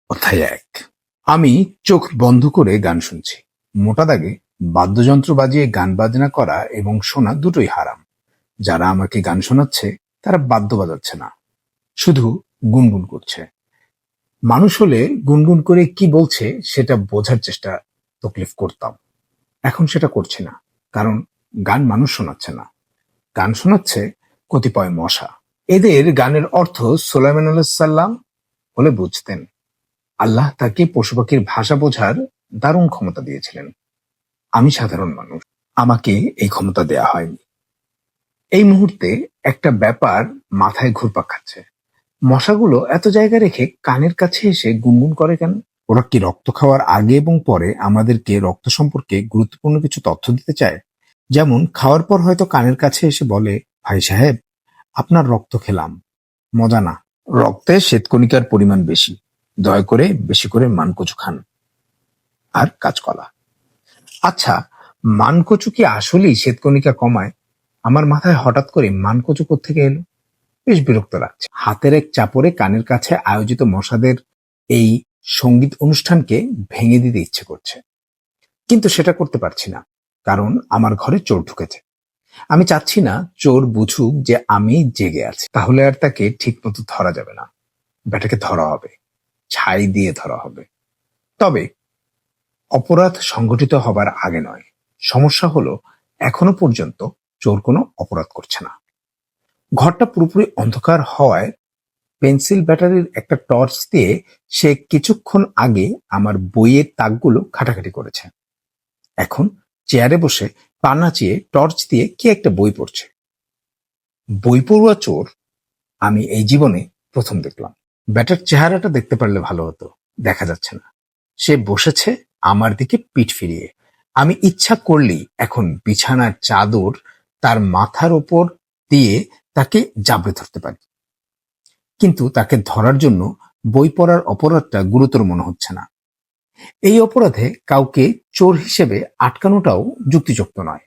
অধ্যায় ১। আমি চোখ বন্ধ করে গান শুনছি। মোটা দাগে বাদ্যযন্ত্র বাজিয়ে গান বাজনা করা এবং শোনা দুটোই হারাম। যারা আমাকে গান শোনাচ্ছে তারা বাদ্য বাজাচ্ছে না, শুধু গুনগুন করছে। মানুষ হলে গুনগুন করে কি বলছে সেটা বোঝার চেষ্টা তকলিফ করতাম। এখন সেটা করছি না, কারণ গান মানুষ শোনাচ্ছে না, গান শোনাচ্ছে কতিপয় মশা। এদের গানের অর্থ সুলাইমান আলাইহিস সালাম হলে বুঝতেন। আল্লাহ তাকে পশুপাখির ভাষা বোঝার দারুণ ক্ষমতা দিয়েছিলেন। আমি সাধারণ মানুষ, আমাকে এই ক্ষমতা দেয়া হয়নি। এই মুহূর্তে একটা ব্যাপার মাথায় ঘুরপাক খাচ্ছে। মশাগুলো এত জায়গা রেখে কানের কাছে এসে গুনগুন করে কেন? ওরা কি রক্ত খাওয়ার আগে এবং পরে আমাদেরকে রক্ত সম্পর্কে গুরুত্বপূর্ণ কিছু তথ্য দিতে চায়? যেমন খাওয়ার পর হয়তো কানের কাছে এসে বলে, ভাই সাহেব, আপনার রক্ত খেলাম, মজা না, রক্তে শ্বেতকণিকার পরিমাণ বেশি, দয়া করে বেশি করে মানকচু খান আর কাঁচকলা। আচ্ছা, মানকচু কি আসলেই শ্বেতকণিকা কমায়? আমার মাথায় হঠাৎ করে মানকচু কোত্থেকে এলো? বেশ বিরক্ত লাগছে। হাতের এক চাপড়ে কানের কাছে আয়োজিত মশাদের এই সঙ্গীত অনুষ্ঠানকে ভেঙে দিতে ইচ্ছে করছে, কিন্তু সেটা করতে পারছি না, কারণ আমার ঘরে চোর ঢুকেছে। আমি চাচ্ছি না চোর বুঝুক যে আমি জেগে আছি, তাহলে আর তাকে ঠিক মতো ধরা যাবে না। ব্যাটাকে ধরা হবে, ছাই দিয়ে ধরা হবে। তবে অপরাধ সংঘটিত হবার আগে নয়। সমস্যা হলো এখনো পর্যন্ত চোর কোনো অপরাধ করছে না। ঘরটা পুরোপুরি অন্ধকার হওয়ায় পেন্সিল ব্যাটারির একটা টর্চ দিয়ে সে কিছুক্ষণ আগে আমার বইয়ের তাকগুলো ঘাটাঘাটি করেছে। এখন চেয়ারে বসে পা নাচিয়ে টর্চ দিয়ে কি একটা বই পড়ছে। বই পড়ুয়া চোর আমি এই জীবনে প্রথম দেখলাম। ব্যাটার চেহারাটা দেখতে পারলে ভালো হতো, দেখা যাচ্ছে না। সে বসেছে আমার দিকে পিঠ ফিরিয়ে। আমি ইচ্ছা করলেই এখন বিছানার চাদর তার মাথার ওপর দিয়ে তাকে জাবড়ে ধরতে পারি, কিন্তু তাকে ধরার জন্য বই পড়ার অপরাধটা গুরুতর মনে হচ্ছে না। এই অপরাধে কাউকে চোর হিসেবে আটকানোটাও যুক্তিযুক্ত নয়।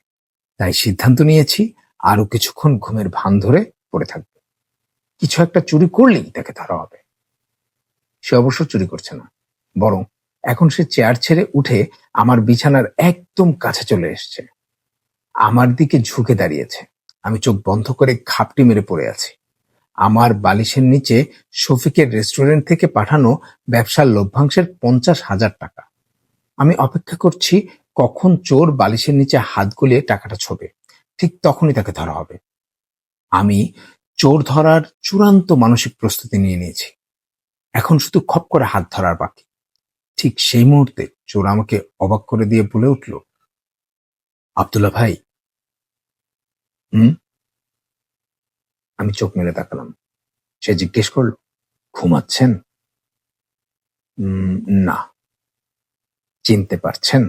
তাই সিদ্ধান্ত নিয়েছি আরো কিছুক্ষণ ঘুমের ভান ধরে পড়ে থাকবে। কিছু একটা চুরি করলেই তাকে ধরা হবে। সে অবশ্য চুরি করছে না, বরং এখন সে চেয়ার ছেড়ে উঠে আমার বিছানার একদম কাছে চলে এসছে, আমার দিকে ঝুঁকে দাঁড়িয়েছে। আমি চোখ বন্ধ করে ঘাপটি মেরে পড়ে আছি। আমার বালিশের নিচে শফিকের রেস্টুরেন্ট থেকে পাঠানো ব্যবসার লভ্যাংশের 50,000 টাকা। আমি অপেক্ষা করছি কখন চোর বালিশের নিচে হাত গলিয়ে টাকাটা ছোবে। ঠিক তখনই তাকে ধরা হবে। আমি চোর ধরার চূড়ান্ত মানসিক প্রস্তুতি নিয়ে নিয়েছি। এখন শুধু খপ করে হাত ধরার বাকি। ঠিক সেই মুহূর্তে চোর আমাকে অবাক করে দিয়ে বলে উঠল, আব্দুল্লাহ ভাই। হুম? আমি চোখ মেলে তাকালাম। সে জিজ্ঞেস করল, ঘুমাচ্ছেন? না। চিনতে পারছেন?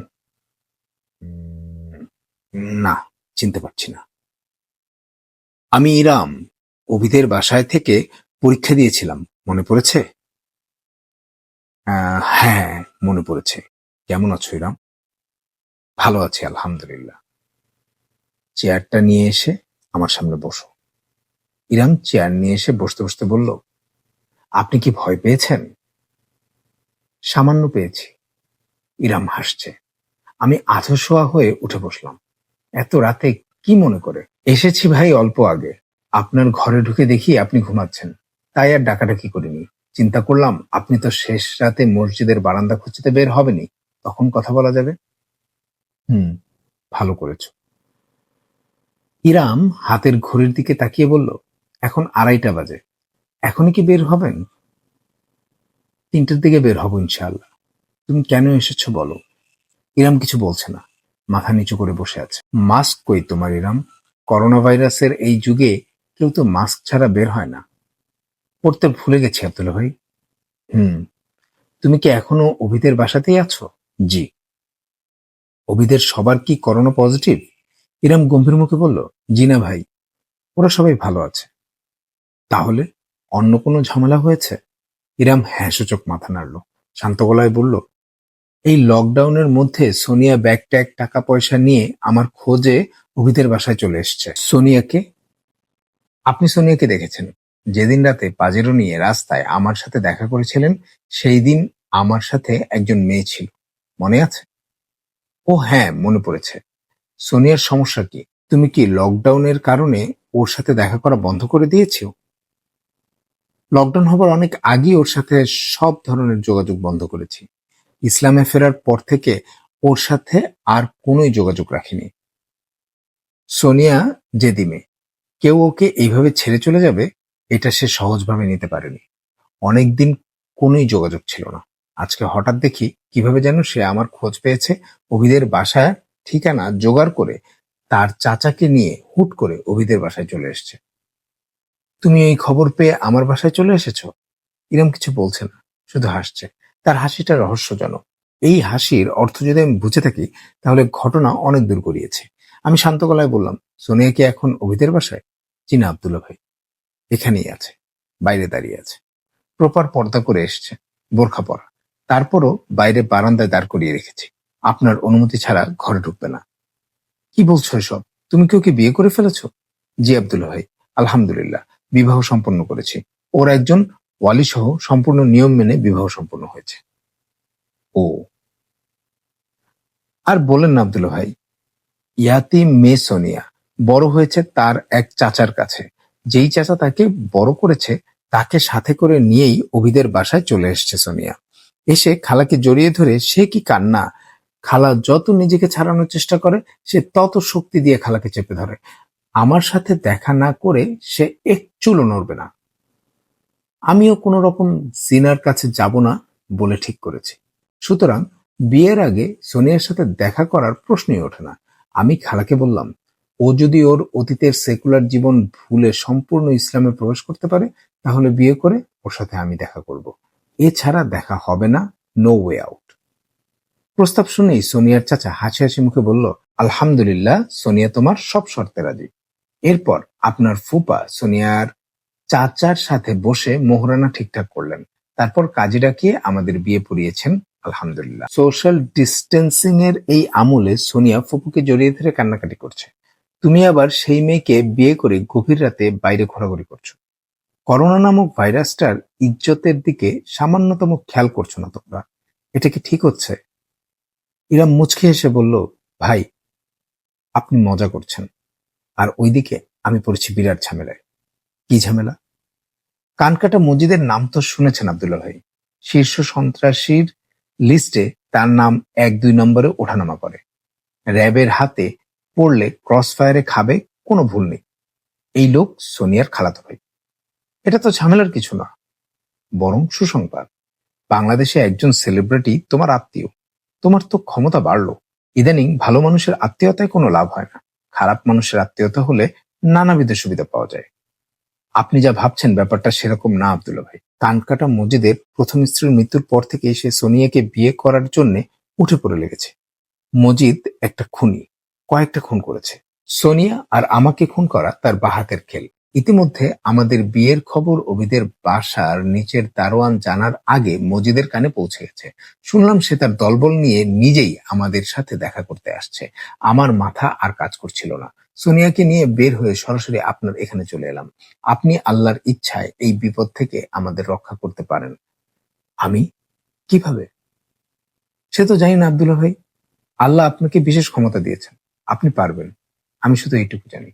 না, চিনতে পারছি না। আমি ইরাম, অভিদের বাসায় থেকে পরীক্ষা দিয়েছিলাম, মনে পড়েছে? হ্যাঁ, মনে পড়েছে। কেমন আছো ইরাম? ভালো আছি আলহামদুলিল্লাহ। চেয়ারটা নিয়ে এসে আমার সামনে বসো। ইরাম চেয়ার নিয়ে এসে বসতে বসতে বলল, আপনি কি ভয় পেয়েছেন? সামান্য পেয়েছি। ইরাম হাসছে। আমি আধশোয়া হয়ে উঠে বসলাম। এত রাতে কি মনে করে? এসেছি ভাই অল্প আগে। আপনার ঘরে ঢুকে দেখি আপনি ঘুমাচ্ছেন, তাই আর ডাকাডাকি করিনি। চিন্তা করলাম আপনি তো শেষ রাতে মসজিদের বারান্দা খুঁজতে বের হবেনই, তখন কথা বলা যাবে। হুম, ভালো করেছ। ইরাম হাতের ঘড়ির দিকে তাকিয়ে বলল, এখন 2:30 বাজে। এখনই কি বের হবেন? 3টের দিকে বের হব ইনশাআল্লাহ। তুমি কেন এসেছো বলো? ইরাম কিছু বলছে না, মাথা নিচু করে বসে আছে। মাস্ক কই তোমার ইরাম? করোনা ভাইরাসের এই যুগে কেউ তো মাস্ক ছাড়া বের হয় না। পড়তে ভুলে গেছি আব্দুল্লাহ ভাই। হুম, তুমি কি এখনো অভিদের বাসাতেই আছো? জি। অভিদের সবার কি করোনা পজিটিভ? ইরাম গম্ভীর মুখে বলল, জি না ভাই, ওরা সবাই ভালো আছে। তাহলে অন্য কোনো ঝামেলা হয়েছে? ইরাম হ্যাঁ সূচক মাথা নাড়ল। শান্ত গলায় বলল, এই লকডাউনের মধ্যে সোনিয়া ব্যাগ ট্যাগ টাকা পয়সা নিয়ে আমার খোঁজে অভিদের বাসায় চলে এসছে। সোনিয়াকে? আপনি সোনিয়াকে দেখেছেন। যেদিন রাতে পাজেরো নিয়ে রাস্তায় আমার সাথে দেখা করেছিলেন, সেই দিন আমার সাথে একজন মেয়ে ছিল, মনে আছে? ও হ্যাঁ, মনে পড়েছে। সোনিয়ার সমস্যা কি? তুমি কি লকডাউনের কারণে ওর সাথে দেখা করা বন্ধ করে দিয়েছো? লকডাউন হবার অনেক আগেই ওর সাথে সব ধরনের যোগাযোগ বন্ধ করেছি। ইসলামে ফেরার পর থেকে ওর সাথে আর কোনোই যোগাযোগ রাখিনি। সোনিয়া জেদি মেয়ে, কেউ ওকে এইভাবে ছেড়ে চলে যাবে এটা সে সহজভাবে নিতে পারেনি। অনেকদিন কোনোই যোগাযোগ ছিল না। আজকে হঠাৎ দেখি কিভাবে যেন সে আমার খোঁজ পেয়েছে, অভিদের বাসায় ঠিকানা জোগাড় করে তার চাচাকে নিয়ে হুট করে অভিদের বাসায় চলে এসছে। তুমি এই খবর পেয়ে আমার বাসায় চলে এসেছো? ইরম কিছু বলছে না, শুধু হাসছে। তার হাসিটা রহস্যজনক। এই হাসির অর্থ যদি আমি বুঝে থাকি তাহলে ঘটনা অনেক দূর গড়িয়েছে। আমি শান্ত গলায় বললাম, সোনিয়া কি এখন অভিদের বাসায়? জি না আব্দুল্লাহ ভাই, এখানেই আছে, বাইরে দাঁড়িয়ে আছে। প্রপার পর্দা করে এসছে, বোরখা পরা। তারপরও বাইরে বারান্দায় দাঁড় করিয়ে রেখেছি। আপনার অনুমতি ছাড়া ঘরে ঢুকবে না। কি বলছো এসব? তুমি কি ওকে বিয়ে করে ফেলেছো? জি আব্দুল্লাহ ভাই, আলহামদুলিল্লাহ, বিবাহ সম্পন্ন করেছি। ওর একজন ওয়ালি সহ সম্পূর্ণ নিয়ম মেনে বিবাহ সম্পন্ন হয়েছে। ও, আর বলেন না আব্দুল্লাহ ভাই। ইয়াতিম মেয়ে সোনিয়া বড় হয়েছে তার এক চাচার কাছে। যেই চাচা তাকে বড় করেছে তাকে সাথে করে নিয়েই অভিদের বাসায় চলে এসছে সোনিয়া। এসে খালাকে জড়িয়ে ধরে সে কি কান্না! খালা যত নিজেকে ছাড়ানোর চেষ্টা করে সে তত শক্তি দিয়ে খালাকে চেপে ধরে। আমার সাথে দেখা না করে সে এক চুলও নড়বে না। আমিও কোনো রকম জিনার কাছে যাব না বলে ঠিক করেছি। সুতরাং বিয়ের আগে সোনিয়ার সাথে দেখা করার প্রশ্নই ওঠে না। আমি খালাকে বললাম, ও যদি ওর অতীতের সেকুলার জীবন ভুলে সম্পূর্ণ ইসলামে প্রবেশ করতে পারে তাহলে বিয়ে করে ওর সাথে আমি দেখা করব। এছাড়া দেখা হবে না, নো ওয়ে আউট। প্রস্তাব শুনেই সোনিয়ার চাচা হাসি হাসি মুখে বলল, আলহামদুলিল্লাহ, সোনিয়া তোমার সব শর্তে রাজি। এরপর আপনার ফুপা সোনিয়ার চাচার সাথে বসে মোহরানা ঠিকঠাক করলেন। তারপর কাজী ডাকিয়ে আমাদের বিয়ে পড়িয়েছেন, আলহামদুলিল্লাহ। সোশ্যাল ডিস্টেন্সিং এর এই আমলে সোনিয়া ফুপুকে জড়িয়ে ধরে কান্নাকাটি করছে। তুমি আবার সেই মেয়েকে বিয়ে করে গভীর রাতে বাইরে ঘোরাঘুরি করছো। করোনা নামক ভাইরাসটার ইজ্জতের দিকে সামান্যতম খেয়াল করছো না তোমরা। এটা কি ঠিক হচ্ছে? ইরা মুচকি হেসে বলল, ভাই আপনি মজা করছেন। আর ওইদিকে আমি পড়েছি বিরাট ঝামেলায়। কি ঝামেলা? কানকাটা মজিদের নাম তো শুনেছেন আব্দুল্লাহ ভাই। শীর্ষ সন্ত্রাসীর লিস্টে তার নাম ১-২ নম্বরে ওঠানামা করে। র্যাবের হাতে পড়লে ক্রস ফায়ারে খাবে, কোনো ভুল নেই। এই লোক সোনিয়ার খালাতো ভাই। এটা তো ঝামেলার কিছু না, বরং সুসংবাদ। বাংলাদেশে একজন সেলিব্রিটি তোমার আত্মীয়। তোমার তো ক্ষমতা বাড়লো। ইদানিং ভালো মানুষের আত্মীয়তায় কোনো লাভ হয় না, খারাপ মানুষের আত্মীয়তা হলে নানাবিধ সুবিধা পাওয়া যায়। আপনি যা ভাবছেন ব্যাপারটা সেরকম না আব্দুল্লাহ ভাই। কানকাটা মজিদের প্রথম স্ত্রীর মৃত্যুর পর থেকে সে সোনিয়াকে বিয়ে করার জন্য উঠে পড়ে লেগেছে। মজিদ একটা খুনি, কয়েকটা খুন করেছে। সোনিয়া আর আমাকে খুন করা তার বাহাতের খেল। ইতিমধ্যে আমাদের বিয়ের খবর অভিদের বাসার নিচের দারোয়ান জানার আগে মজিদের কানে পৌঁছে গেছে। শুনলাম সে তার দলবল নিয়ে নিজেই আমাদের সাথে দেখা করতে আসছে। আমার মাথা আর কাজ করছিল না। সোনিয়াকে নিয়ে বের হয়ে সরাসরি আপনার এখানে চলে এলাম। আপনি আল্লাহর ইচ্ছায় এই বিপদ থেকে আমাদের রক্ষা করতে পারেন। আমি? কিভাবে? সে তো জানি না আব্দুল্লাহ ভাই। আল্লাহ আপনাকে বিশেষ ক্ষমতা দিয়েছেন, আপনি পারবেন। আমি শুধু এইটুকু জানি।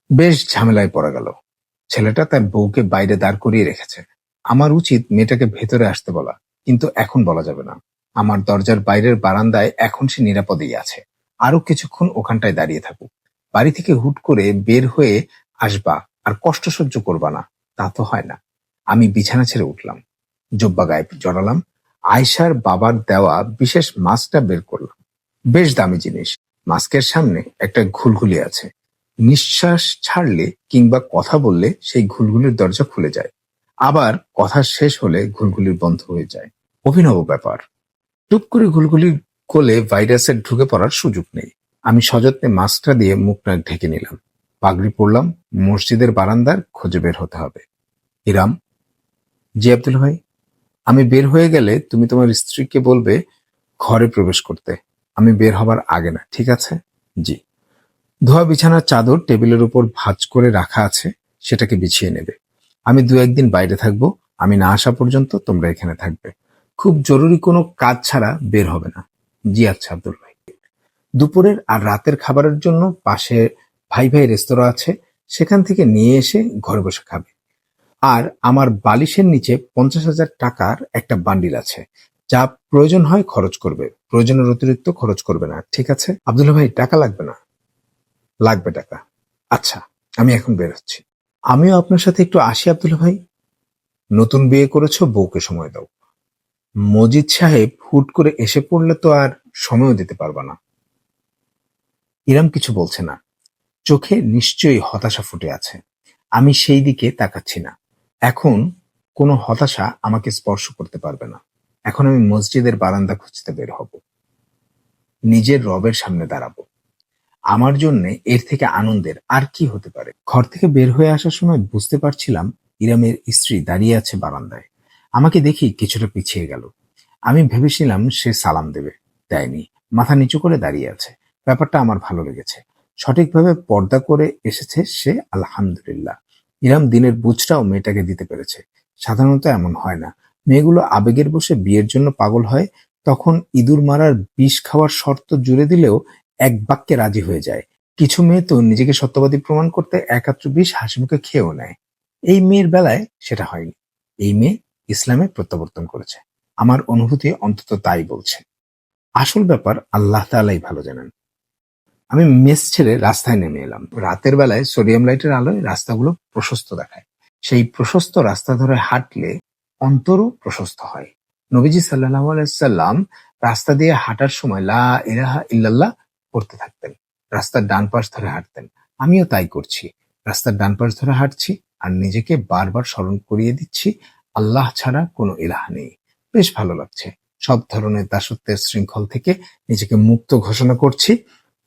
বেশ ঝামেলায় পড়া গেল। ছেলেটা তার বউকে বাইরে দাঁড় করিয়ে রেখেছে। আমার উচিত মেয়েটাকে ভেতরে আসতে বলা, কিন্তু এখন বলা যাবে না। আমার দরজার বাইরের বারান্দায় এখন সে নিরাপদেই আছে। আরো কিছুক্ষণ ওখানটায় দাঁড়িয়ে থাকুক। বাড়ি থেকে হুট করে বের হয়ে আসবা আর কষ্ট সহ্য করবা না, তা তো হয় না। আমি বিছানা ছেড়ে উঠলাম, জোব্বা গায়ে জড়ালাম, আয়শার বাবার দেওয়া বিশেষ মাস্কটা বের করলাম। বেশ দামি জিনিস। মাস্কের সামনে একটা ঘুলঘুলি আছে। নিঃশ্বাস ছাড়লে কিংবা কথা বললে সেই ঘুলঘুলির দরজা খুলে যায়, আবার কথা শেষ হলে ঘুলঘুলির বন্ধ হয়ে যায়। অভিনব ব্যাপার। টুপ করে ঘুলঘুলির কোলে ভাইরাসের ঢুকে পড়ার সুযোগ নেই। আমি সযত্নে মাস্কটা দিয়ে মুখ নাক ঢেকে নিলাম, পাগড়ি পরলাম। মসজিদের বারান্দার খোঁজে বের হতে হবে। ইরাম? জি আব্দুল ভাই। আমি বের হয়ে গেলে তুমি তোমার স্ত্রীকে বলবে ঘরে প্রবেশ করতে, আমি বের হবার আগে না, ঠিক আছে? জি। ধোয়া বিছানার চাদর টেবিলের উপর ভাঁজ করে রাখা আছে, সেটাকে বিছিয়ে নেবে। আমি ২-১ দিন বাইরে থাকবো, আমি না আসা পর্যন্ত তোমরা এখানে থাকবে। খুব জরুরি কোনো কাজ ছাড়া বের হবে না। জি আচ্ছা আব্দুল ভাই। দুপুরের আর রাতের খাবারের জন্য পাশে ভাই ভাই রেস্তোরাঁ আছে, সেখান থেকে নিয়ে এসে ঘরে বসে খাবে। আর আমার বালিশের নিচে 50,000 টাকার একটা বান্ডিল আছে, যা প্রয়োজন হয় খরচ করবে, প্রয়োজনের অতিরিক্ত খরচ করবে না, ঠিক আছে? আব্দুল্লাহ ভাই, টাকা লাগবে না? লাগবে টাকা। আচ্ছা, আমি এখন বের হচ্ছি। আমিও আপনার সাথে একটু আসি আব্দুল্লাহ ভাই। নতুন বিয়ে করেছো, বউকে সময় দাও। মজিদ সাহেব হুট করে এসে পড়লে তো আর সময়ও দিতে পারবা না। ইরাম কিছু বলছে না, চোখে নিশ্চয়ই হতাশা ফুটে আছে। আমি সেই দিকে তাকাচ্ছি না। এখন কোনো হতাশা আমাকে স্পর্শ করতে পারবে না। এখন আমি মসজিদের বারান্দা খুঁজতে বের হব, নিজের রবের সামনে দাঁড়াবো। আমার জন্য এর থেকে আনন্দের আর কি হতে পারে? ঘর থেকে বের হয়ে আসার সময় বুঝতে পারছিলাম ইরামের স্ত্রী দাঁড়িয়ে আছে বারান্দায়। আমাকে দেখি কিছুটা পিছিয়ে গেল। আমি ভেবেছিলাম সে সালাম দেবে, দেয়নি, মাথা নিচু করে দাঁড়িয়ে আছে। ব্যাপারটা আমার ভালো লেগেছে। সঠিকভাবে পর্দা করে এসেছে সে, আলহামদুলিল্লাহ। ইরাম দিনের বুঝটাও মেয়েটাকে দিতে পেরেছে। সাধারণত এমন হয় না। মেয়েগুলো আবেগের বশে বিয়ের জন্য পাগল হয়, তখন ইঁদুর মারার বিষ খাওয়ার শর্ত জুড়ে দিলেও এক বাক্যে রাজি হয়ে যায়। কিছু মেয়ে তো নিজেকে সত্যবাদী প্রমাণ করতে একাত্র বিষ হাসিমুখে খেয়েও নেয়। এই মেয়ের বেলায় সেটা হয়নি। এই মেয়ে ইসলামে প্রত্যাবর্তন করেছে। আমার অনুভূতি অন্তত তাই বলছে। আসল ব্যাপার আল্লাহ তাআলাই ভালো জানেন। আমি মেস ছেড়ে রাস্তায় নেমে এলাম। রাতের বেলায় সোডিয়াম লাইটের আলোয় রাস্তাগুলো প্রশস্ত দেখায়। সেই প্রশস্ত রাস্তা ধরে হাঁটলে অন্তরও প্রশস্ত হয়। নবীজি সাল্লাল্লাহু আলাইহি সাল্লাম রাস্তা দিয়ে হাঁটার সময় লা ইলাহা ইল্লাল্লাহ পড়তে থাকতেন। রাস্তার ডান পাশ ধরে হাঁটতেন। আমিও তাই করছি। রাস্তার ডান পাশ ধরে হাঁটছি আর নিজেকে বারবার স্মরণ করিয়ে দিচ্ছি, আল্লাহ ছাড়া কোনো ইলাহ নেই। বেশ ভালো লাগছে। সব ধরনের দাসত্বের শৃঙ্খল থেকে নিজেকে মুক্ত ঘোষণা করছি।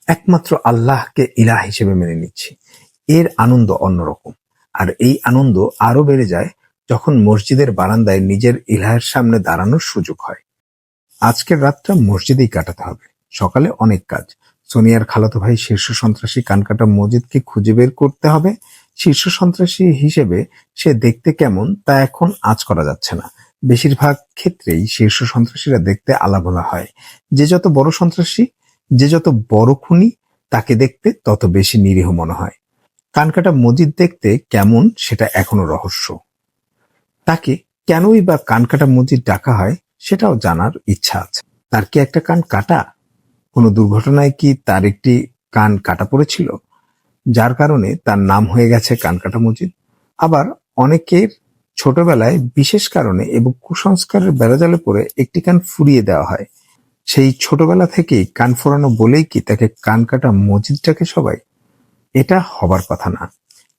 একমাত্র আল্লাহকে ইলাহ হিসেবে মেনে নিচ্ছি। এর আনন্দ অন্যরকম। আর এই আনন্দ আরো বেড়ে যায় যখন মসজিদের বারান্দায় নিজের ইলাহের সামনে দাঁড়ানোর সুযোগ হয়। আজকের রাতটা মসজিদেই কাটাতে হবে। সকালে অনেক কাজ। সোনিয়ার খালাতো ভাই শীর্ষ সন্ত্রাসী কানকাটা মজিদকে খুঁজে বের করতে হবে। শীর্ষ সন্ত্রাসী হিসেবে সে দেখতে কেমন তা এখন আঁচ করা যাচ্ছে না। বেশিরভাগ ক্ষেত্রেই শীর্ষ সন্ত্রাসীরা দেখতে আলাভোলা হয়। যে যত বড় সন্ত্রাসী, যে যত বড় খুনি, তাকে দেখতে তত বেশি নিরীহ মনে হয়। কানকাটা মজিদ দেখতে কেমন সেটা এখনো রহস্য। তাকে কেনই বা কানকাটা মজিদ ডাকা হয় সেটাও জানার ইচ্ছা আছে। তার কি একটা কান কাটা? কোনো দুর্ঘটনায় কি তার একটি কান কাটা পড়েছিল, যার কারণে তার নাম হয়ে গেছে কানকাটা মজিদ? আবার অনেকের ছোটবেলায় বিশেষ কারণে এবং কুসংস্কারের বেড়াজালে পড়ে একটি কান ফুরিয়ে দেওয়া হয়। সেই ছোটবেলা থেকেই কান ফোরানো বলেই কি তাকে কানকাটা মজিদ ডাকে সবাই? এটা হবার কথা না।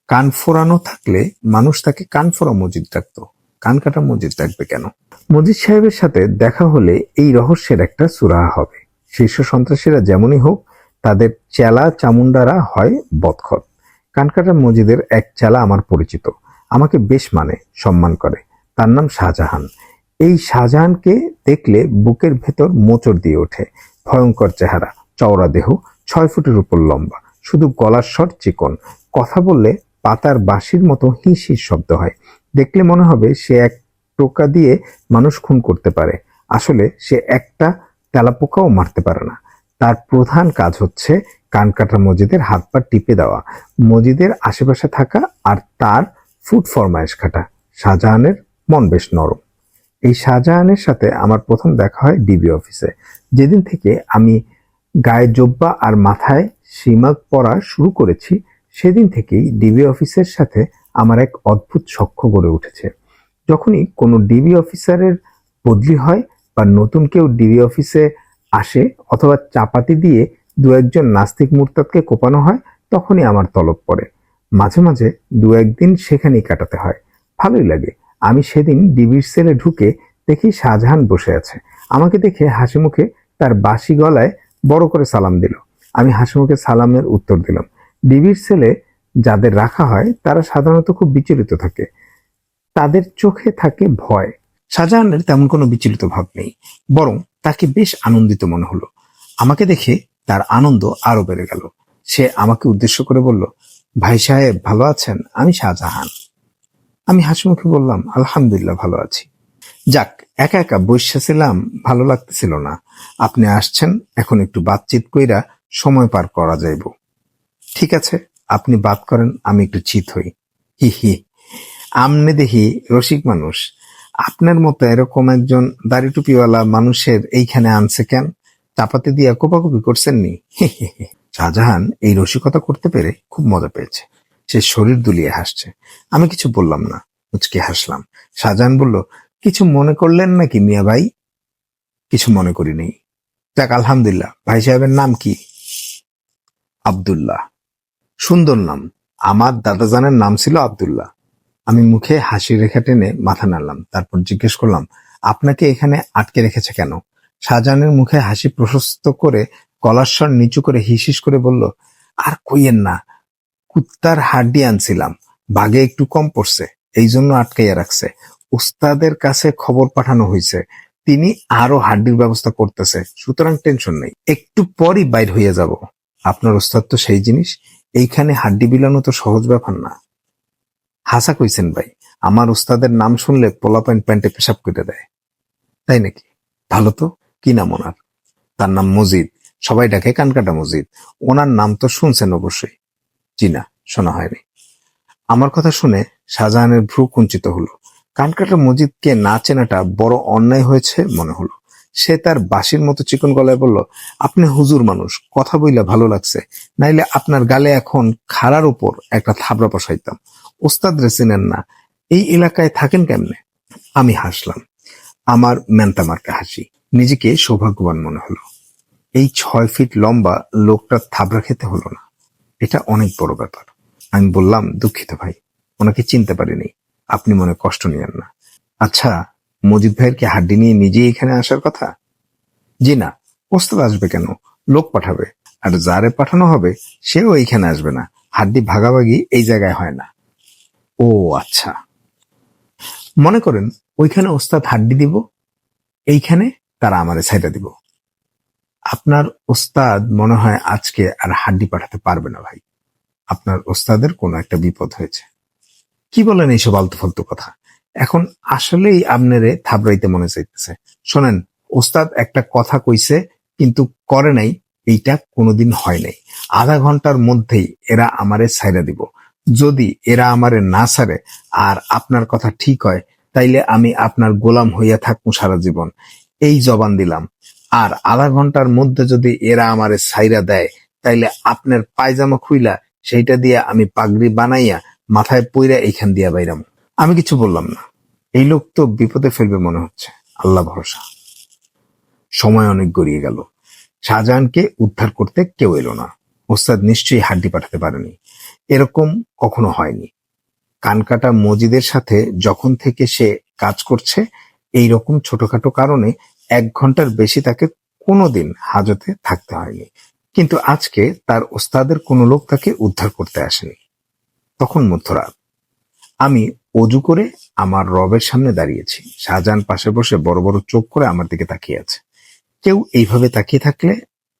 কান ফোরানো থাকলে মানুষ তাকে কানফোড়া মজিদ ডাকতো। কানকাটা মজিদ ডাকবে কেন? মজিদ সাহেবের সাথে দেখা হলে এই রহস্যের একটা সুরাহা হবে। শীর্ষ সন্ত্রাসীরা যেমনই হোক, তাদের চেলা চামুন্ডারা হয় বদখত। কানকাটা মজিদের এক চেলা আমার পরিচিত, আমাকে বেশ মানে, সম্মান করে। তার নাম শাহজাহান। এই শাহজাহানকে দেখলে বুকের ভেতর মোচড় দিয়ে ওঠে। ভয়ঙ্কর চেহারা, চওড়া দেহ, 6 ফুটের উপর লম্বা, শুধু গলার স্বর চিকন। কথা বললে পাতার বাঁশির মতো হিস হিস শব্দ হয়। দেখলে মনে হবে সে এক টোকা দিয়ে মানুষ খুন করতে পারে। আসলে সে একটা তেলাপোকাও মারতে পারে না। তার প্রধান কাজ হচ্ছে কানকাটা মজিদের হাত পা টিপে দেওয়া, মজিদের আশেপাশে থাকা আর তার ফুড ফরমায়েশ খাটা। শাহজাহানের মন বেশ নরম। এই শাহজাহানের সাথে আমার প্রথম দেখা হয় ডিবি অফিসে। যেদিন থেকে আমি গায়ে জোব্বা আর মাথায় সিমাগ পরা শুরু করেছি, সেদিন থেকেই ডিবি অফিসের সাথে আমার এক অদ্ভুত সখ্য গড়ে উঠেছে। যখনই কোনো ডিবি অফিসারের বদলি হয় বা নতুন কেউ ডিবি অফিসে আসে অথবা চাপাতি দিয়ে দু একজন নাস্তিক মুরতাদকে কোপানো হয়, তখনই আমার তলব পড়ে। মাঝে মাঝে দু একদিন সেখানেই কাটাতে হয়। ভালোই লাগে। আমি সেদিন ডিবির সেলে ঢুকে দেখি শাহজাহান বসে আছে। আমাকে দেখে হাসি মুখে তার বাঁশি গলায় বড় করে সালাম দিল। আমি হাসি মুখে সালামের উত্তর দিলাম। ডিবির সেলে যাদের রাখা হয় তারা সাধারণত খুব বিচলিত থাকে, তাদের চোখে থাকে ভয়। শাহজাহানের তেমন কোনো বিচলিত ভাব নেই, বরং তাকে বেশ আনন্দিত মনে হলো। আমাকে দেখে তার আনন্দ আরো বেড়ে গেল। সে আমাকে উদ্দেশ্য করে বলল, ভাই সাহেব ভালো আছেন? আমি শাহজাহান। আমি হাসি মুখে বললাম, আলহামদুলিল্লাহ ভালো আছি। যাক, একা একা বসেছিলাম, ভালো লাগতেছিল না। আপনি আসছেন, এখন একটু বাতচিত কইরা সময় পার করা যাইব। ঠিক আছে, আপনি বাত করেন, আমি একটু চিত হই। হি হি। আমনে দেখি রসিক মানুষ, আপনার মতো এরকম একজন দাড়ি টুপিওয়ালা মানুষের এইখানে আনছে কেন? চাপাতি দিয়া কোপাকুপি করছেন নি? শাহজাহান এই রসিকতা করতে পেরে খুব মজা পেয়েছে। সে শরীর দুলিয়ে হাসছে। আমি কিছু বললাম না, মুচকি হাসলাম। শাহজাহান বলল, কিছু মনে করলেন নাকি মিয়া ভাই? কিছু মনে করিনি। যাক, আলহামদুলিল্লাহ। ভাই সাহেবের নাম কি? আব্দুল্লাহ। সুন্দর নাম। আমার দাদাজানের নাম ছিল আব্দুল্লাহ। আমি মুখে হাসি রেখা টেনে মাথা নাড়লাম। তারপর জিজ্ঞেস করলাম, আপনাকে এখানে আটকে রেখেছে কেন? শাহজাহানের মুখে হাসি প্রশস্ত করে গলার স্বর নিচু করে হিসিস করে বলল, আর কইয়েন না, কুত্তার হাড্ডি আনছিলাম, বাগে একটু কম পড়ছে, এই জন্য আটকাইয়া রাখছে। উস্তাদের কাছে খবর পাঠানো হয়েছে, তিনি আরো হাড্ডির ব্যবস্থা করতেছে, সুতরাং টেনশন নেই, একটু পরই বাইর হইয়া যাব। আপনার ওস্তাদ তো সেই জিনিস, এইখানে হাড্ডি বিলানো তো সহজ ব্যাপার না। হাসা কইছেন ভাই, আমার উস্তাদের নাম শুনলে পোলাপাইন প্যান্টে পেশাব করে দেয়। তাই নাকি? ভালো তো। কি নাম ওনার? তার নাম মজিদ, সবাই ডাকে কানকাটা মজিদ। ওনার নাম তো শুনছেন অবশ্যই। জি না, শোনা হয়নি। আমার কথা শুনে শাহজাহানের ভ্রু কুঞ্চিত হলো। কানকাটা মজিদকে না চেনাটা বড় অন্যায় হয়েছে মনে হলো। সে তার বাঁশির মতো চিকন গলায় বলল, আপনি হুজুর মানুষ, কথা বইলা ভালো লাগছে, নাইলে আপনার গালে এখন খাড়ার উপর একটা থাবড়া বসাইতাম। ওস্তাদ রে চিনেন না, এই এলাকায় থাকেন কেমনে? আমি হাসলাম, আমার ম্যান্তা মার্কা হাসি। নিজেকে সৌভাগ্যবান মনে হলো। এই 6 ফিট লম্বা লোকটার থাবড়া খেতে হলো না, এটা অনেক বড় ব্যাপার। আমি বললাম, দুঃখিত ভাই, ওনাকে চিনতে পারিনি, আপনি মনে কষ্ট নিয়েন না। আচ্ছা, মজিদ ভাইয়ের কি হাড্ডি নিয়ে নিজেই এখানে আসার কথা? জি না, ওস্তাদ আসবে কেন, লোক পাঠাবে, আর যারে পাঠানো হবে সেও এইখানে আসবে না। হাড্ডি ভাগাভাগি এই জায়গায় হয় না। ও আচ্ছা। মনে করেন ওইখানে ওস্তাদ হাড্ডি দিব, এইখানে তারা আমারে ছাইড়া দিব। আপনার ওস্তাদ মনে হয় আজকে আর হাড্ডি পাঠাতে পারবে না ভাই। আপনার ওস্তাদের কোনো একটা বিপদ হয়েছে। কি বলেন এইসব আলতু ফালতু কথা? এখন আসলেই আপনারে থাবড়াইতে মনে চাইতেছে। শোনেন, ওস্তাদ একটা কথা কইছে কিন্তু করে নাই, এইটা কোনোদিন হয় নাই। আধা ঘন্টার মধ্যেই এরা আমারে ছাইড়া দিব। যদি এরা আমারে না ছাড়ে আর আপনার কথা ঠিক হয়, তাইলে আমি আপনার গোলাম হইয়া থাকবো সারা জীবন, এই জবান দিলাম। আর আধা ঘন্টার মধ্যে যদি এরা আমারে ছাইড়া দেয়, তাইলে আপনার পায়জামা খুইলা সেইটা দিয়ে আমি পাগড়ি বানাইয়া মাথায় পইরা এইখান দিয়া বাইরাম। আমি কিছু বললাম না। এই লোক তো বিপদে ফেলবে মনে হচ্ছে। আল্লাহ ভরসা। সময় অনেক গড়িয়ে গেল। শাহজাহানকে উদ্ধার করতে কেউ এলো না। ওস্তাদ নিশ্চয়ই হাড্ডি পাঠাতে পারেনি, এরকম কখনো হয়নি। কানকাটা মজিদের সাথে যখন থেকে সে কাজ করছে, এই রকম ছোটখাটো কারণে 1 ঘন্টার বেশি তাকে কোনোদিন হাজতে থাকতে হয়নি। কিন্তু আজকে তার ওস্তাদের কোনো লোক তাকে উদ্ধার করতে আসেনি। তখন মধ্যরাত। আমি অজু করে আমার রবের সামনে দাঁড়িয়েছি। শাহজাহান পাশে বসে বড় বড় চোখ করে আমার দিকে তাকিয়ে আছে। কেউ এইভাবে তাকিয়ে থাকলে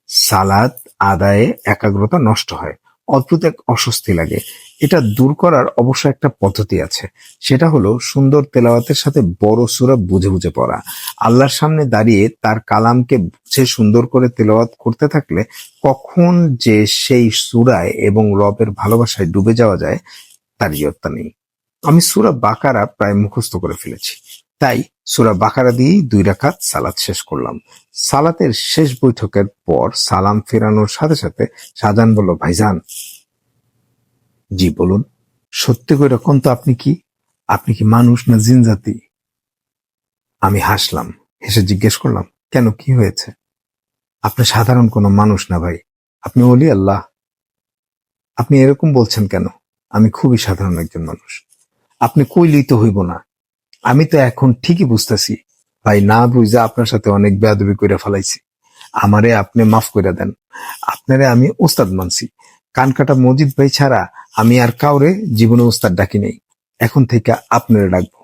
সালাত আদায়ে একাগ্রতা নষ্ট হয়, অদ্ভুত এক অস্বস্তি লাগে। এটা দূর করার অবশ্য একটা পদ্ধতি আছে, সেটা হলো সুন্দর তেলাওয়াতের সাথে বড় সূরা বুঝে বুঝে পড়া। আল্লাহর সামনে দাঁড়িয়ে তার কালামকে বুঝে সুন্দর করে তেলাওয়াত করতে থাকলে কখন যে সেই সূরায় এবং রবের ভালোবাসায় ডুবে যাওয়া যায় তার ইয়ত্তা নেই। আমি সূরা বাকারা প্রায় মুখস্থ করে ফেলেছি, তাই সূরা বাকারা দিয়েই 2 রাকাত সালাত শেষ করলাম। সালাতের শেষ বৈঠকের পর সালাম ফেরানোর সাথে সাথে শাহজাহান বলল, ভাইজান। জি বলুন। সত্যি করে কোন তো, আপনি কি মানুষ না জিন জাতি? আমি হাসলাম, হেসে জিজ্ঞেস করলাম, কেন, কি হয়েছে? আপনি সাধারণ কোনো মানুষ না ভাই, আপনি ওলি আল্লাহ। আপনি এরকম বলছেন কেন? আমি খুবই সাধারণ একজন মানুষ। আপনি কইলেই তো হইব না। আমি তো এখন ঠিকই বুঝতেছি ভাই, না বুঝা আপনার সাথে অনেক বেয়াদবি কইরা ফেলাইছি। আমারে আপনি মাফ কইরা দেন। আপনারে আমি ওস্তাদ মানছি। কানকাটা মজিদ ভাই ছাড়া আমি আর কাউরে জীবনে ওস্তাদ ডাকি নাই। এখন থেকে আপনারে ডাকবো।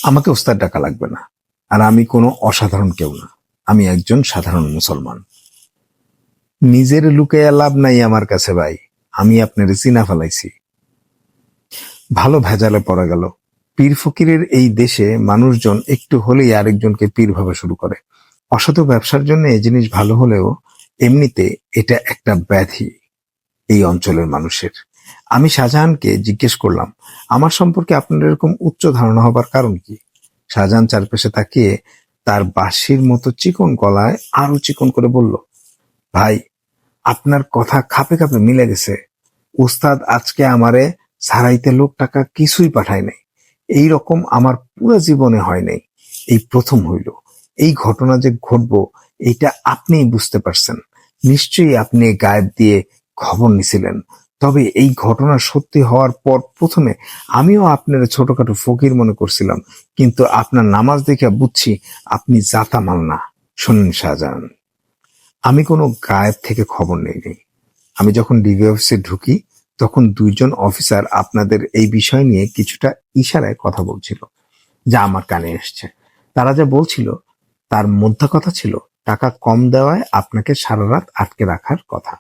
আমাকে ওস্তাদ ডাকা লাগবে না। আর আমি কোনো অসাধারণ কেউ না, আমি একজন সাধারণ মুসলমান। নিজের লুকাইয়া লাভ নাই আমার কাছে ভাই, আমি আপনারে চিনা ফেলাইছি। ভালো ভেজালে পড়া গেল। পীর ফকিরের এই দেশে মানুষজন একটু হলেই আরেকজনকে পীর ভাবা শুরু করে। অসাধু ব্যবসার জন্য এই জিনিস ভালো হলেও এমনিতে এটা একটা ব্যাধি এই অঞ্চলের মানুষের। আমি শাহজাহানকে জিজ্ঞেস করলাম, আমার সম্পর্কে আপনার এরকম উচ্চ ধারণা হবার কারণ কি? শাহজাহান চারপাশে তাকিয়ে তার বাঁশির মতো চিকন গলায় আরো চিকন করে বলল, ভাই, আপনার কথা খাপে খাপে মিলে গেছে। উস্তাদ আজকে আমারে সারাইতে লোক টাকা কিছুই পাঠায় নাই। এই রকম আমার পুরো জীবনে হয় নাই, এই প্রথম হইল। এই ঘটনা যে ঘটবো এইটা আপনিই বুঝতে পারছেন। নিশ্চয়ই আপনি গায়েব দিয়ে খবর নিছিলেন। তবে এই ঘটনা সত্যি হওয়ার পর প্রথমে আমিও আপনার ছোটখাটো ফকির মনে করছিলাম, কিন্তু আপনার নামাজ দেখে বুঝছি আপনি জাতা মাল না। শুনুন শাহজাহান, আমি কোনো গায়েব থেকে খবর নেইনি। আমি যখন ডিবি অফিসে ঢুকি তখন দুইজন অফিসার আপনাদের এই বিষয় নিয়ে কিছুটা ইশারায় কথা বলছিল, যা আমার কানে এসছে। তারা যা বলছিল তার মধ্যে কথা ছিল টাকা কম দেওয়ায় আপনাকে সারা রাত আটকে রাখার কথা।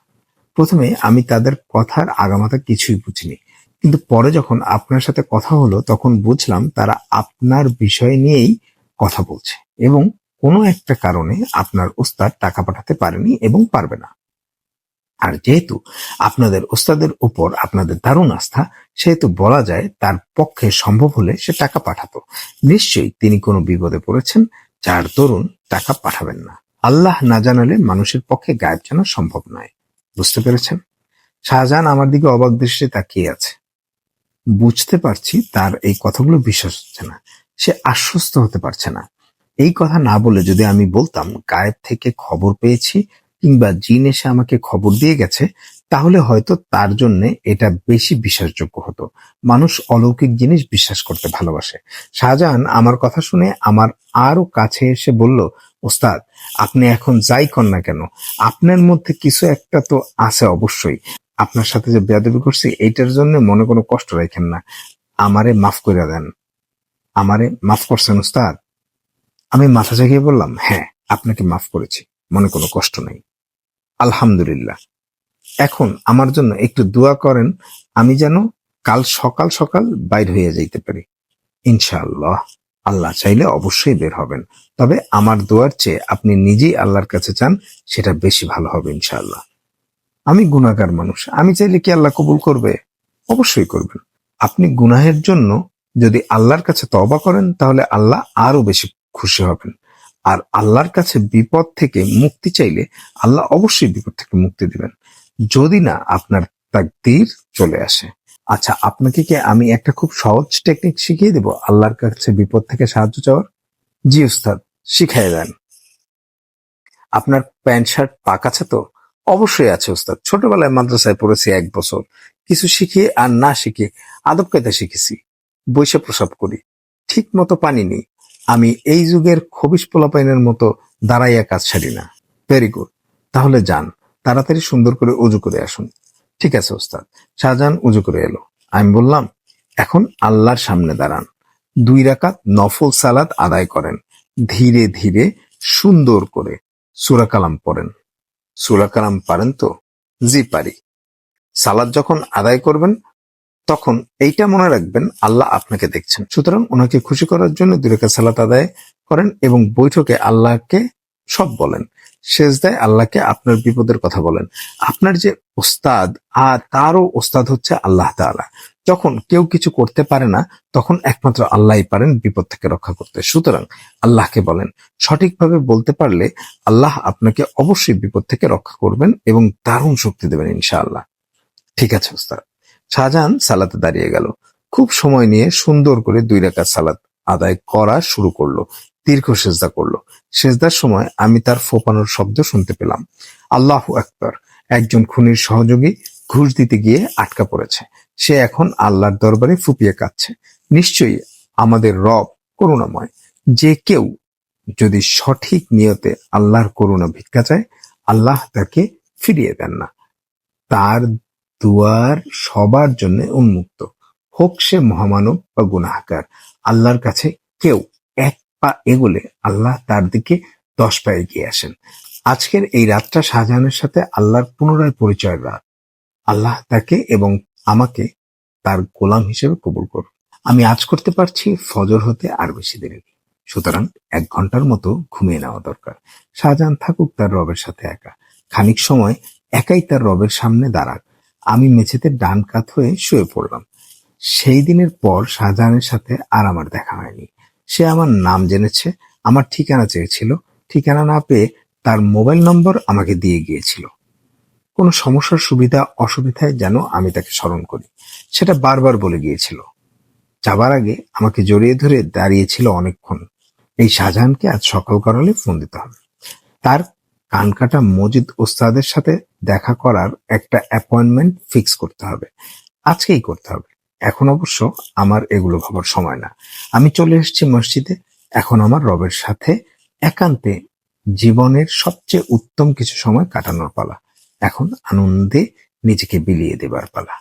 প্রথমে আমি তাদের কথার আগামাথা কিছুই বুঝিনি, কিন্তু পরে যখন আপনার সাথে কথা হলো তখন বুঝলাম তারা আপনার বিষয় নিয়েই কথা বলছে এবং কোনো একটা কারণে আপনার ওস্তাদ টাকা পাঠাতে পারেনি এবং পারবে না। আর যেহেতু আপনাদের ওস্তাদের উপর আপনাদের দারুণ আস্থা, সেহেতু বলা যায় তার পক্ষে সম্ভব হলে সে টাকা পাঠাতো। নিশ্চয়ই তিনি কোনো বিপদে পড়েছেন যার দরুন টাকা পাঠাবেন না। আল্লাহ না জানালে মানুষের পক্ষে গায়েব জানা সম্ভব নয়। বুঝতে পেরেছেন? শাহজাহান আমার দিকে অবাক দৃষ্টিতে তাকিয়ে আছে। বুঝতে পারছি তার এই কথাগুলো বিশ্বাস হচ্ছে না। সে আশ্বস্ত হতে পারছে না। এই কথা না বলে যদি আমি বলতাম গায়েব থেকে খবর পেয়েছি কিংবা জিন এসে আমাকে খবর দিয়ে গেছে, তাহলে হয়তো তার জন্য এটা বেশি বিশ্বাসযোগ্য হতো। মানুষ অলৌকিক জিনিস বিশ্বাস করতে ভালোবাসে। শাহজাহান আমার কথা শুনে আমার আরো কাছে এসে বলল, ওস্তাদ, আপনি এখন যাই কর না কেন, আপনার মধ্যে কিছু একটা তো আছে অবশ্যই। আপনার সাথে যে বেয়াদবি করছি এইটার জন্য মনে কোনো কষ্ট রাখেন না। আমারে মাফ করে দেন। আমারে মাফ করছেন ওস্তাদ? আমি মাথা ঝাঁকিয়ে বললাম, হ্যাঁ, আপনাকে মাফ করেছি, মনে কোনো কষ্ট নেই। আলহামদুলিল্লাহ। এখন আমার জন্য একটু দোয়া করেন, আমি যেন কাল সকাল সকাল বাইর হয়ে যাইতে পারি। ইনশাআল্লাহ, আল্লাহ চাইলে অবশ্যই বের হবেন। তবে আমার দোয়ার চেয়ে আপনি নিজেই আল্লাহর কাছে চান, সেটা বেশি ভালো হবে ইনশাআল্লাহ। আমি গুনাহগার মানুষ, আমি চাইলে কি আল্লাহ কবুল করবে? অবশ্যই করবেন। আপনি গুনাহের জন্য যদি আল্লাহর কাছে তওবা করেন তাহলে আল্লাহ আরো বেশি খুশি হবেন। আর আল্লাহর কাছে বিপদ থেকে মুক্তি চাইলে আল্লাহ অবশ্যই বিপদ থেকে মুক্তি দিবেন, যদি না আপনার তাকদীর চলে আসে। আচ্ছা, আপনাকে কি আমি একটা খুব সহজ টেকনিক শিখিয়ে দেব আল্লাহর কাছে বিপদ থেকে সাহায্য চাওয়ার? জি উস্তাদ, শিখাই দেন। আপনার প্যান্ট শার্ট পাক আছে তো? অবশ্যই আছে উস্তাদ। ছোটবেলায় মাদ্রাসায় পড়েছি 1 বছর। কিছু শিখে আর না শিখে আদব কায়দা শিখেছি। বইসা প্রসাব করি। ঠিক মতো পানি নেই। আমি এই যুগের খবিশ পোলাপাইনের মতো দাঁড়াইয়া কাজ সারি না। Very good. তাহলে যান, তাড়াতাড়ি সুন্দর করে উজু করে আসুন। ঠিক আছে ওস্তাদ। শাহজাহান উজু করে এলো। আমি বললাম, এখন আল্লাহর সামনে দাঁড়ান। 2 রাকাত নফল সালাত আদায় করেন। ধীরে ধীরে সুন্দর করে সূরা কালাম পড়েন। সূরা কালাম পারেন তো? জি পারি। সালাত যখন আদায় করবেন তখন এইটা মনে রাখবেন আল্লাহ আপনাকে দেখছেন। সুতরাং ওনাকে খুশি করার জন্য 2 রাকাত সালাত আদায় করেন এবং বৈঠকে আল্লাহকে সব বলেন। সেজদায় আল্লাহকে আপনার বিপদের কথা বলেন। আপনার যে ওস্তাদ আর তারও ওস্তাদ হচ্ছে আল্লাহ তাআলা। যখন কেউ কিছু করতে পারে না তখন একমাত্র আল্লাহই পারেন বিপদ থেকে রক্ষা করতে। সুতরাং আল্লাহকে বলেন। সঠিকভাবে বলতে পারলে আল্লাহ আপনাকে অবশ্যই বিপদ থেকে রক্ষা করবেন এবং দারুণ শক্তি দেবেন ইনশাআল্লাহ। ঠিক আছে ওস্তাদ। শাহজাহান সালাতে দাঁড়িয়ে গেল। খুব সময় নিয়ে সুন্দর করে 2 রাকাত সালাত আদায় করা শুরু করলো। দীর্ঘ সেজদা করলো। সেজদার সময় আমি তার ফোঁপানোর শব্দ শুনতে পেলাম। আল্লাহু আকবার। একজন খুনির সহযোগী ঘুষ দিতে গিয়ে আটকা পড়েছে। সে এখন আল্লাহর দরবারে ফুঁপিয়ে কাঁদছে। নিশ্চয়ই আমাদের রব করুণাময়। যে কেউ যদি সঠিক নিয়তে আল্লাহর করুণা ভিক্ষা চায়, আল্লাহ তাকে ফিরিয়ে দেন না। তার দুয়ার সবার জন্য উন্মুক্ত, হোক সে মহামানব বা গুনাহগার। আল্লাহর কাছে কেউ 1 পা এগোলে আল্লাহ তার দিকে 10 পা এগিয়ে আসেন। আজকের এই রাতটা শাহজাহানের সাথে আল্লাহর পুনরায় পরিচয়ের রাত। আল্লাহ তাকে এবং আমাকে তার গোলাম হিসেবে কবুল করুন। আমি আজ করতে পারছি, ফজর হতে আর বেশি দেরি নেই। সুতরাং 1 ঘন্টার মতো ঘুমিয়ে নেওয়া দরকার। শাহজাহান থাকুক তার রবের সাথে একা। খানিক সময় একাই তার রবের সামনে দাঁড়াক। আমি মেঝেতে ডান কাত হয়ে শুয়ে পড়লাম। সেই দিনের পর শাহজাহানের সাথে আর আমার দেখা হয়নি। সে আমার নাম জেনেছে, আমার ঠিকানা চেয়েছিল, ঠিকানা না পেয়ে তার মোবাইল নম্বর আমাকে দিয়ে গিয়েছিল। কোনো সমস্যার সুবিধা অসুবিধায় যেন আমি তাকে স্মরণ করি, সেটা বারবার বলে গিয়েছিল। যাবার আগে আমাকে জড়িয়ে ধরে দাঁড়িয়েছিল অনেকক্ষণ। এই শাহজাহানকে আজ সকাল গড়ালে ফোন দিতে হবে। তার কানকাটা মজিদ ওস্তাদের সাথে দেখা করার একটা অ্যাপয়েন্টমেন্ট ফিক্স করতে হবে, আজকেই করতে হবে। এখন অবশ্য আমার এগুলো ভাবার সময় না। আমি চলে এসেছি মসজিদে। এখন আমার রবের সাথে একান্তে জীবনের সবচেয়ে উত্তম কিছু সময় কাটানোর পালা। এখন আনন্দে নিজেকে বিলিয়ে দেবার পালা।